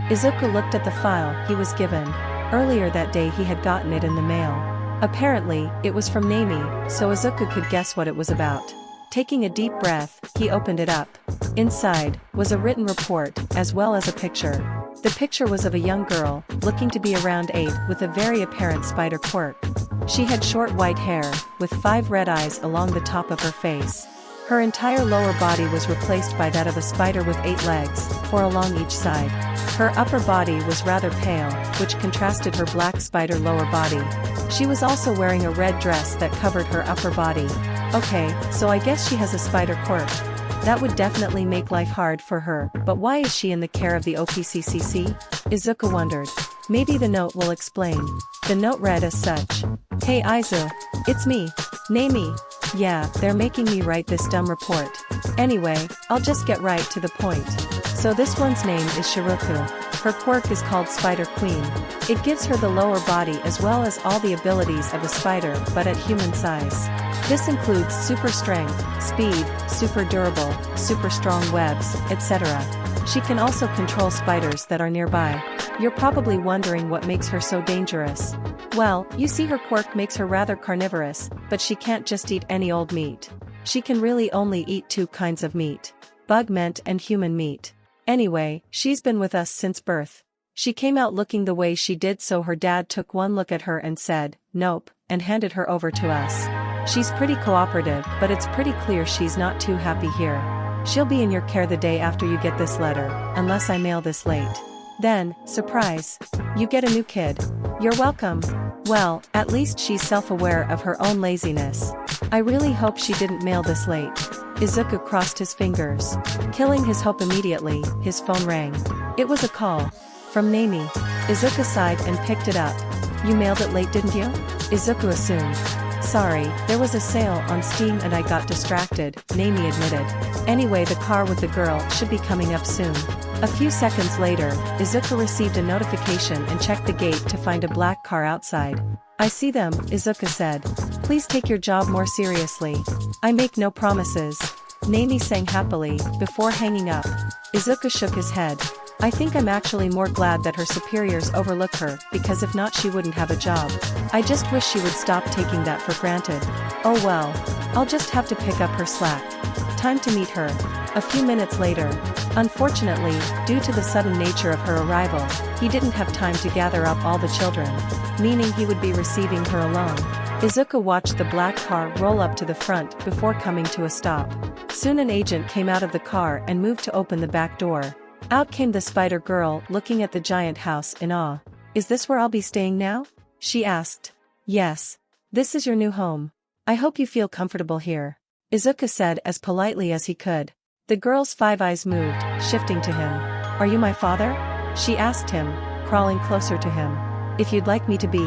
Izuku looked at the file he was given. Earlier that day he had gotten it in the mail. Apparently, it was from Nami, so Izuku could guess what it was about. Taking a deep breath, he opened it up. Inside was a written report, as well as a picture. The picture was of a young girl, looking to be around 8, with a very apparent spider quirk. She had short white hair, with 5 red eyes along the top of her face. Her entire lower body was replaced by that of a spider with 8 legs, 4 along each side. Her upper body was rather pale, which contrasted her black spider lower body. She was also wearing a red dress that covered her upper body. Okay, so I guess she has a spider quirk. That would definitely make life hard for her, but why is she in the care of the OPCCC? Izuku wondered. Maybe the note will explain. The note read as such. Hey Izu. It's me. Nami. Yeah, they're making me write this dumb report. Anyway, I'll just get right to the point. So this one's name is Shiroku. Her quirk is called Spider Queen. It gives her the lower body as well as all the abilities of a spider but at human size. This includes super strength, speed, super durable, super strong webs, etc. She can also control spiders that are nearby. You're probably wondering what makes her so dangerous. Well, you see her quirk makes her rather carnivorous, but she can't just eat any old meat. She can really only eat 2 kinds of meat. Bug meat and human meat. Anyway, she's been with us since birth. She came out looking the way she did, so her dad took one look at her and said, "Nope," and handed her over to us. She's pretty cooperative, but it's pretty clear she's not too happy here. She'll be in your care the day after you get this letter, unless I mail this late. Then, surprise, you get a new kid. You're welcome. Well, at least she's self-aware of her own laziness. I really hope she didn't mail this late. Izuku crossed his fingers. Killing his hope immediately, his phone rang. It was a call. From Nami. Izuku sighed and picked it up. You mailed it late, didn't you? Izuku assumed. Sorry, there was a sale on Steam and I got distracted, Nami admitted. Anyway, the car with the girl should be coming up soon. A few seconds later, Izuku received a notification and checked the gate to find a black car outside. I see them, Izuku said. Please take your job more seriously. I make no promises. Nami sang happily, before hanging up. Izuku shook his head. I think I'm actually more glad that her superiors overlook her, because if not she wouldn't have a job. I just wish she would stop taking that for granted. Oh well. I'll just have to pick up her slack. Time to meet her. A few minutes later. Unfortunately, due to the sudden nature of her arrival, he didn't have time to gather up all the children, meaning he would be receiving her alone. Izuku watched the black car roll up to the front before coming to a stop. Soon an agent came out of the car and moved to open the back door. Out came the spider girl, looking at the giant house in awe. Is this where I'll be staying now? She asked. Yes. This is your new home. I hope you feel comfortable here. Izuku said as politely as he could. The girl's 5 eyes moved, shifting to him. Are you my father? She asked him, crawling closer to him. If you'd like me to be.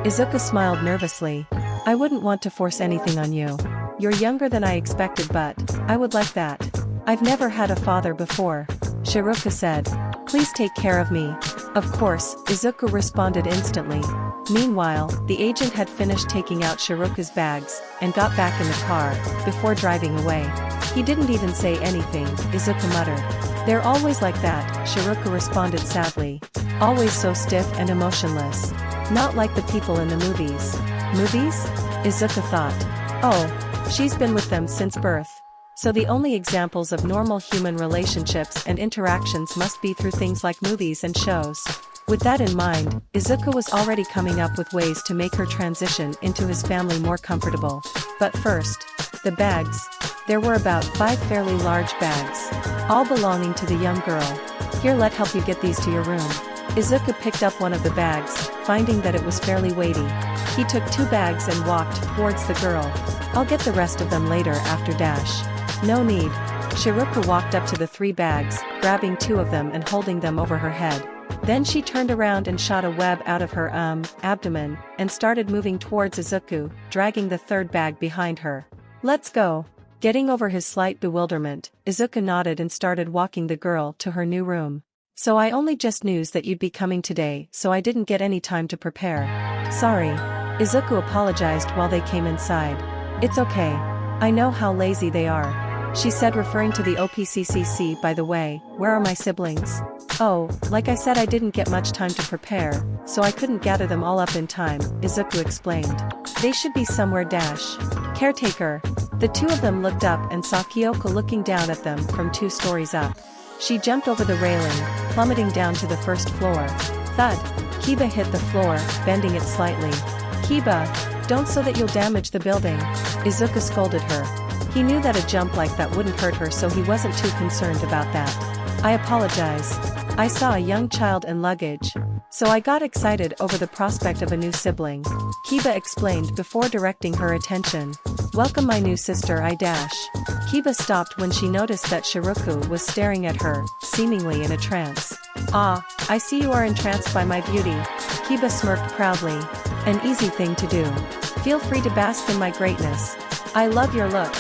Izuku smiled nervously. I wouldn't want to force anything on you. You're younger than I expected, but I would like that. I've never had a father before. Shiroku said. Please take care of me. Of course, Izuku responded instantly. Meanwhile, the agent had finished taking out Shiroku's bags, and got back in the car, before driving away. He didn't even say anything, Izuku muttered. They're always like that, Shiroku responded sadly. Always so stiff and emotionless. Not like the people in the movies. Movies? Izuku thought. Oh, she's been with them since birth. So the only examples of normal human relationships and interactions must be through things like movies and shows. With that in mind, Izuku was already coming up with ways to make her transition into his family more comfortable. But first, the bags. There were about 5 fairly large bags, all belonging to the young girl. Here, let help you get these to your room. Izuku picked up one of the bags, finding that it was fairly weighty. He took 2 bags and walked towards the girl. I'll get the rest of them later after Dash. No need. Shiroku walked up to the 3 bags, grabbing 2 of them and holding them over her head. Then she turned around and shot a web out of her abdomen, and started moving towards Izuku, dragging the 3rd bag behind her. Let's go. Getting over his slight bewilderment, Izuku nodded and started walking the girl to her new room. So I only just knew that you'd be coming today, so I didn't get any time to prepare. Sorry. Izuku apologized while they came inside. It's okay. I know how lazy they are. she said, referring to the OPCCC. By the way, where are my siblings? Oh, like I said, I didn't get much time to prepare, so I couldn't gather them all up in time, Izuku explained. They should be somewhere dash. Caretaker. The two of them looked up and saw Kyoko looking down at them from 2 stories up. She jumped over the railing, plummeting down to the first floor. Thud. Kiba hit the floor, bending it slightly. Kiba, don't, so that you'll damage the building. Izuku scolded her. He knew that a jump like that wouldn't hurt her, so he wasn't too concerned about that. I apologize. I saw a young child and luggage, so I got excited over the prospect of a new sibling. Kiba explained before directing her attention. Welcome my new sister, I dash. Kiba stopped when she noticed that Shiroku was staring at her, seemingly in a trance. Ah, I see you are entranced by my beauty. Kiba smirked proudly. An easy thing to do. Feel free to bask in my greatness. I love your look.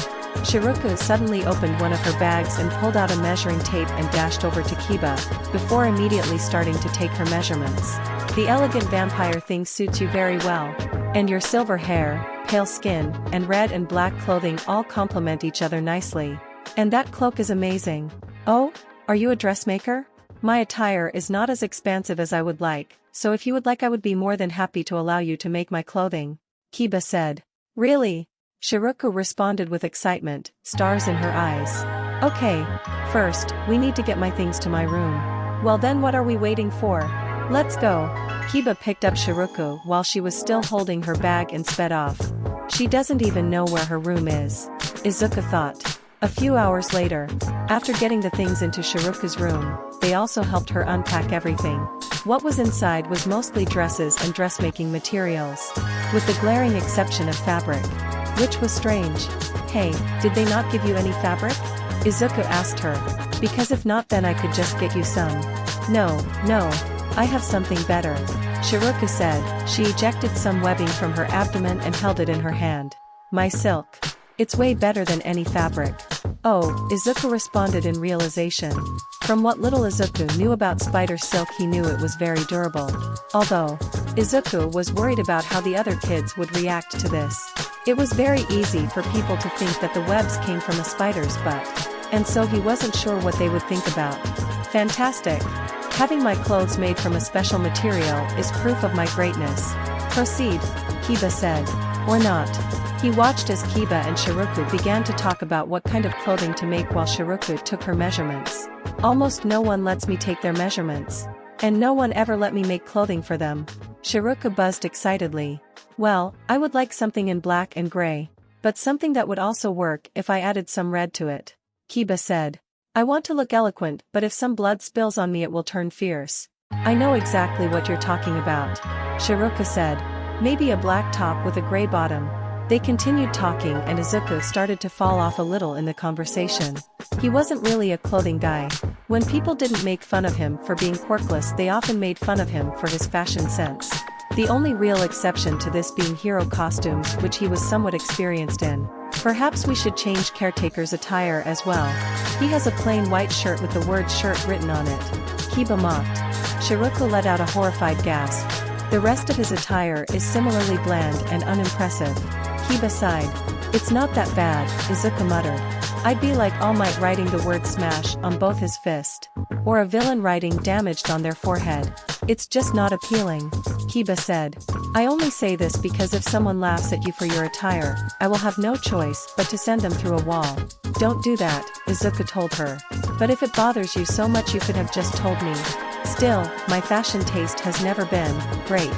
Shiroku suddenly opened one of her bags and pulled out a measuring tape and dashed over to Kiba, before immediately starting to take her measurements. The elegant vampire thing suits you very well. And your silver hair, pale skin, and red and black clothing all complement each other nicely. And that cloak is amazing. Oh, are you a dressmaker? My attire is not as expansive as I would like, so if you would like I would be more than happy to allow you to make my clothing. Kiba said. Really? Shiroku responded with excitement, stars in her eyes. Okay, first, we need to get my things to my room. Well then, what are we waiting for? Let's go. Kiba picked up Shiroku while she was still holding her bag and sped off. She doesn't even know where her room is, Izuku thought. A few hours later, after getting the things into Shiroku's room, they also helped her unpack everything. What was inside was mostly dresses and dressmaking materials, with the glaring exception of fabric. Which was strange. Hey, did they not give you any fabric? Izuku asked her. Because if not, then I could just get you some. No, I have something better. Shiroku said. She ejected some webbing from her abdomen and held it in her hand. My silk. It's way better than any fabric. Oh, Izuku responded in realization. From what little Izuku knew about spider silk, he knew it was very durable. Although, Izuku was worried about how the other kids would react to this. It was very easy for people to think that the webs came from a spider's butt. And so he wasn't sure what they would think about. Fantastic. Having my clothes made from a special material is proof of my greatness. Proceed, Kiba said. Or not. He watched as Kiba and Shiroku began to talk about what kind of clothing to make while Shiroku took her measurements. Almost no one lets me take their measurements. And no one ever let me make clothing for them. Shiroku buzzed excitedly. Well, I would like something in black and gray. But something that would also work if I added some red to it. Kiba said. I want to look eloquent, but if some blood spills on me it will turn fierce. I know exactly what you're talking about. Shiroku said. Maybe a black top with a gray bottom. They continued talking and Izuku started to fall off a little in the conversation. He wasn't really a clothing guy. When people didn't make fun of him for being quirkless, they often made fun of him for his fashion sense. The only real exception to this being hero costumes, which he was somewhat experienced in. Perhaps we should change Caretaker's attire as well. He has a plain white shirt with the word shirt written on it. Kiba mocked. Shiroku let out a horrified gasp. The rest of his attire is similarly bland and unimpressive. Kiba sighed. It's not that bad, Izuku muttered. I'd be like All Might writing the word smash on both his fist. Or a villain writing damaged on their forehead. It's just not appealing, Kiba said. I only say this because if someone laughs at you for your attire, I will have no choice but to send them through a wall. Don't do that, Izuku told her. But if it bothers you so much you could have just told me. Still, my fashion taste has never been great.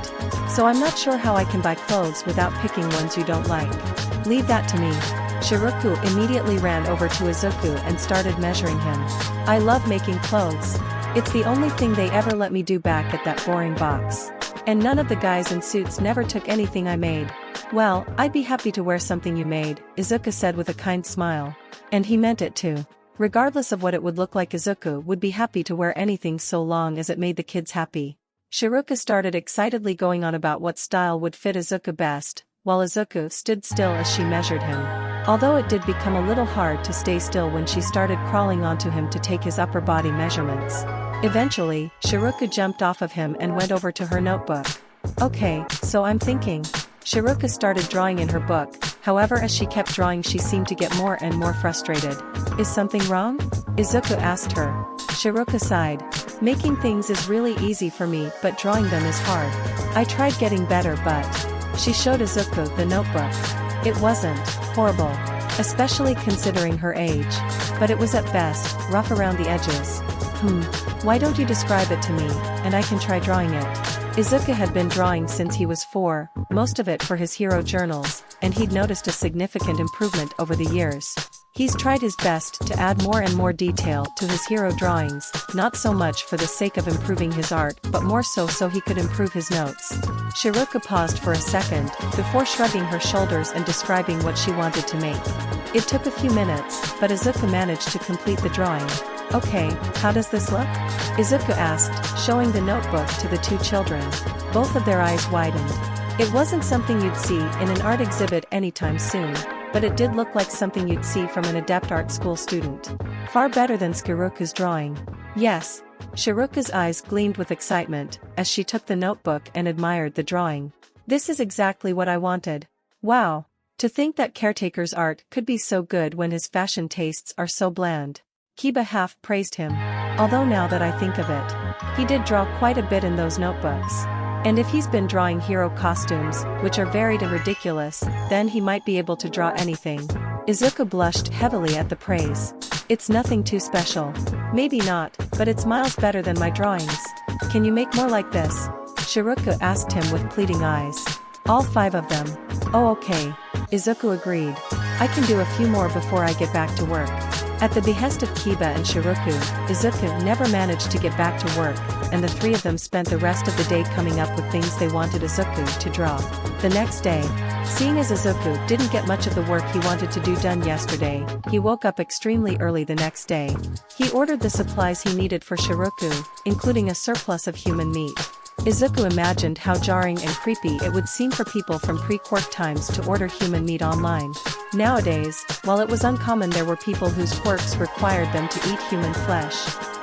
So I'm not sure how I can buy clothes without picking ones you don't like. Leave that to me. Shiroku immediately ran over to Izuku and started measuring him. I love making clothes. It's the only thing they ever let me do back at that boring box. And none of the guys in suits never took anything I made. Well, I'd be happy to wear something you made, Izuku said with a kind smile. And he meant it too. Regardless of what it would look like, Izuku would be happy to wear anything so long as it made the kids happy. Shiroku started excitedly going on about what style would fit Izuku best, while Izuku stood still as she measured him. Although it did become a little hard to stay still when she started crawling onto him to take his upper body measurements. Eventually, Shiroku jumped off of him and went over to her notebook. Okay, so I'm thinking. Shiroku started drawing in her book, However, as she kept drawing, she seemed to get more and more frustrated. Is something wrong? Izuku asked her. Shiroka sighed. Making things is really easy for me, but drawing them is hard. I tried getting better, but... She showed Izuku the notebook. It wasn't horrible, especially considering her age. But it was at best rough around the edges. Why don't you describe it to me, and I can try drawing it? Izuku had been drawing since he was 4, most of it for his hero journals, and he'd noticed a significant improvement over the years. He's tried his best to add more and more detail to his hero drawings, not so much for the sake of improving his art but more so he could improve his notes. Shiroka paused for a second, before shrugging her shoulders and describing what she wanted to make. It took a few minutes, but Izuku managed to complete the drawing. Okay, how does this look? Izuku asked, showing the notebook to the 2 children. Both of their eyes widened. It wasn't something you'd see in an art exhibit anytime soon, but it did look like something you'd see from an adept art school student. Far better than Skiruku's drawing. Yes. Shiroka's eyes gleamed with excitement, as she took the notebook and admired the drawing. This is exactly what I wanted. Wow. To think that Caretaker's art could be so good when his fashion tastes are so bland. Kiba half praised him. Although now that I think of it, he did draw quite a bit in those notebooks. And if he's been drawing hero costumes, which are varied and ridiculous, then he might be able to draw anything. Izuku blushed heavily at the praise. It's nothing too special. Maybe not, but it's miles better than my drawings. Can you make more like this? Shiroka asked him with pleading eyes. All 5 of them. Oh okay. Izuku agreed. I can do a few more before I get back to work. At the behest of Kiba and Shiroku, Izuku never managed to get back to work, and the 3 of them spent the rest of the day coming up with things they wanted Izuku to draw. The next day, seeing as Izuku didn't get much of the work he wanted to do done yesterday, he woke up extremely early the next day. He ordered the supplies he needed for Shiroku, including a surplus of human meat. Izuku imagined how jarring and creepy it would seem for people from pre-quirk times to order human meat online. Nowadays, while it was uncommon, there were people whose quirks required them to eat human flesh.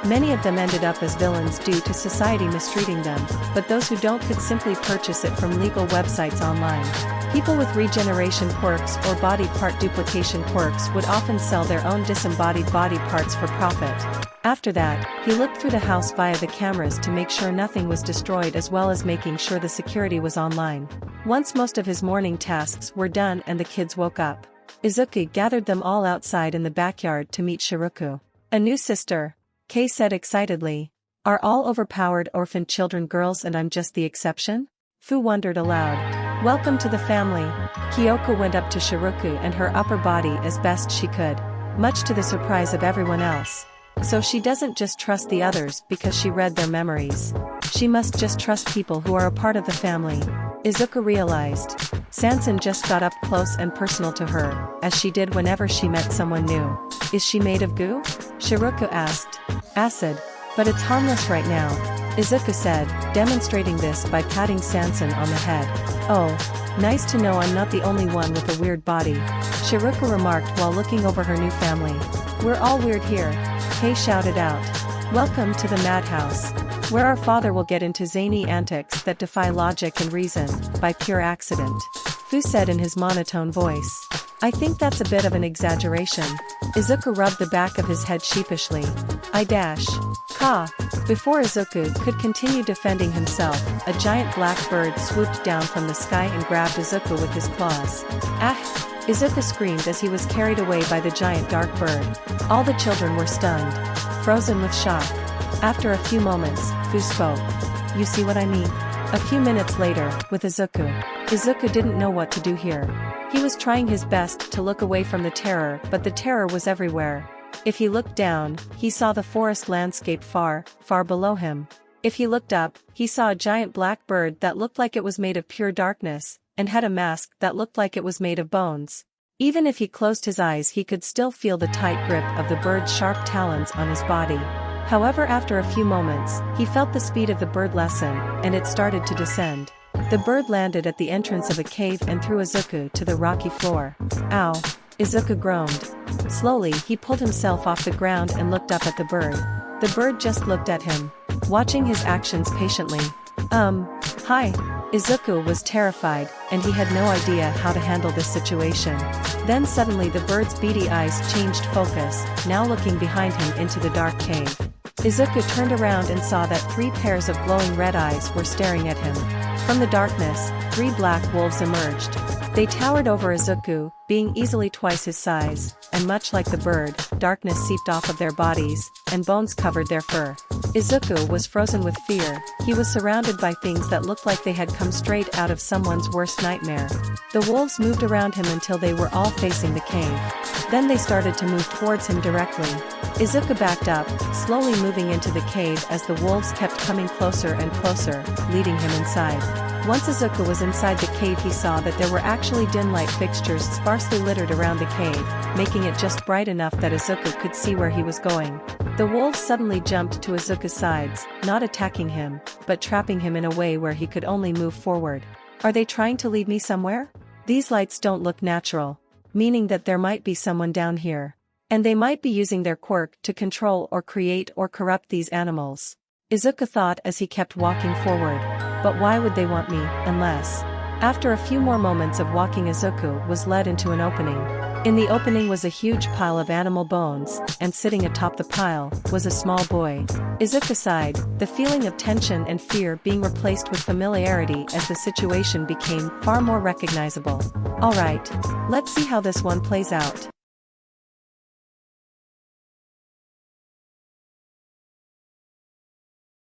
Many of them ended up as villains due to society mistreating them, but those who don't could simply purchase it from legal websites online. People with regeneration quirks or body part duplication quirks would often sell their own disembodied body parts for profit. After that, he looked through the house via the cameras to make sure nothing was destroyed, as well as making sure the security was online. Once most of his morning tasks were done and the kids woke up, Izuku gathered them all outside in the backyard to meet Shiroku. A new sister, Kei said excitedly. Are all overpowered orphan children girls and I'm just the exception? Fu wondered aloud. Welcome to the family. Kyoko went up to Shiroku and her upper body as best she could, much to the surprise of everyone else. So she doesn't just trust the others because she read their memories. She must just trust people who are a part of the family. Izuku realized. Sansan just got up close and personal to her, as she did whenever she met someone new. Is she made of goo? Shiroku asked. Acid. But it's harmless right now, Izuku said, demonstrating this by patting Sansan on the head. Oh, nice to know I'm not the only one with a weird body, Shiroku remarked while looking over her new family. We're all weird here, Kei shouted out. Welcome to the madhouse, where our father will get into zany antics that defy logic and reason, by pure accident, Fu said in his monotone voice. I think that's a bit of an exaggeration. Izuku rubbed the back of his head sheepishly. Ka. Before Izuku could continue defending himself, a giant black bird swooped down from the sky and grabbed Izuku with his claws. Ah! Izuku screamed as he was carried away by the giant dark bird. All the children were stunned, frozen with shock. After a few moments, Fu spoke. You see what I mean? A few minutes later, with Izuku. Izuku didn't know what to do here. He was trying his best to look away from the terror, but the terror was everywhere. If he looked down, he saw the forest landscape far, far below him. If he looked up, he saw a giant black bird that looked like it was made of pure darkness, and had a mask that looked like it was made of bones. Even if he closed his eyes, he could still feel the tight grip of the bird's sharp talons on his body. However, after a few moments, he felt the speed of the bird lessen, and it started to descend. The bird landed at the entrance of a cave and threw Izuku to the rocky floor. Ow! Izuku groaned. Slowly, he pulled himself off the ground and looked up at the bird. The bird just looked at him, watching his actions patiently. Hi. Izuku was terrified, and he had no idea how to handle this situation. Then suddenly the bird's beady eyes changed focus, now looking behind him into the dark cave. Izuku turned around and saw that 3 pairs of glowing red eyes were staring at him. From the darkness, 3 black wolves emerged. They towered over Izuku, being easily twice his size, and much like the bird, darkness seeped off of their bodies, and bones covered their fur. Izuku was frozen with fear. He was surrounded by things that looked like they had come straight out of someone's worst nightmare. The wolves moved around him until they were all facing the cave. Then they started to move towards him directly. Izuku backed up, slowly moving into the cave as the wolves kept coming closer and closer, leading him inside. Once Izuku was inside the cave, he saw that there were actually dim light fixtures sparsely littered around the cave, making it just bright enough that Izuku could see where he was going. The wolves suddenly jumped to Izuku's sides, not attacking him, but trapping him in a way where he could only move forward. Are they trying to lead me somewhere? These lights don't look natural, meaning that there might be someone down here. And they might be using their quirk to control or create or corrupt these animals. Izuku thought as he kept walking forward. But why would they want me, unless... After a few more moments of walking, Izuku was led into an opening. In the opening was a huge pile of animal bones, and sitting atop the pile was a small boy. Izuku sighed, the feeling of tension and fear being replaced with familiarity as the situation became far more recognizable. Alright, let's see how this one plays out.